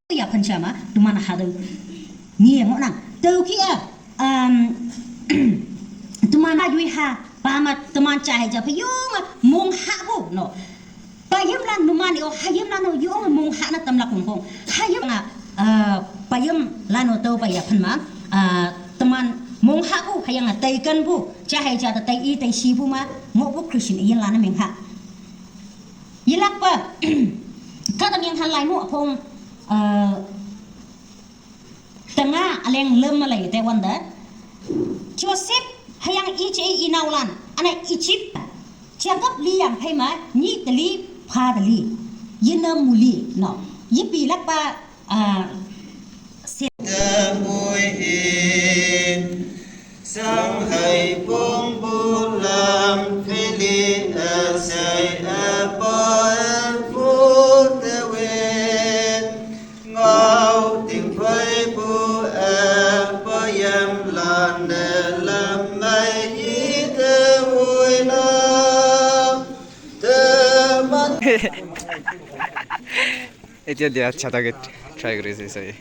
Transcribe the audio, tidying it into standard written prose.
Ya pencama di mana ada ni yang orang tahu kia teman ajui ha pama teman cahaya japa yung mong ha bo no payam lan numan yo hayam lan no yung mong ha na tamlak mong hayam na payam lan no tahu payah penma teman mong ha bo hayang tay kan bo cahaya jata tay I tay si bo ma mo bo Christian iyan lan na meng ha yilak pa kata yang hal lain mo apong tengah aleng lem malay te wanda Joseph hayang ije inaulan ana Egypt cakap li yang hai ma ni teli pha teli yena muli no yipi lak pa sang hai bông bu lam phili say apa phu te wen ngau tình phơi bu apa yam lan de lam mai yi te vui lam te man এটা দিয়ে আচ্ছা তাকে ট্রাই করেছি সেই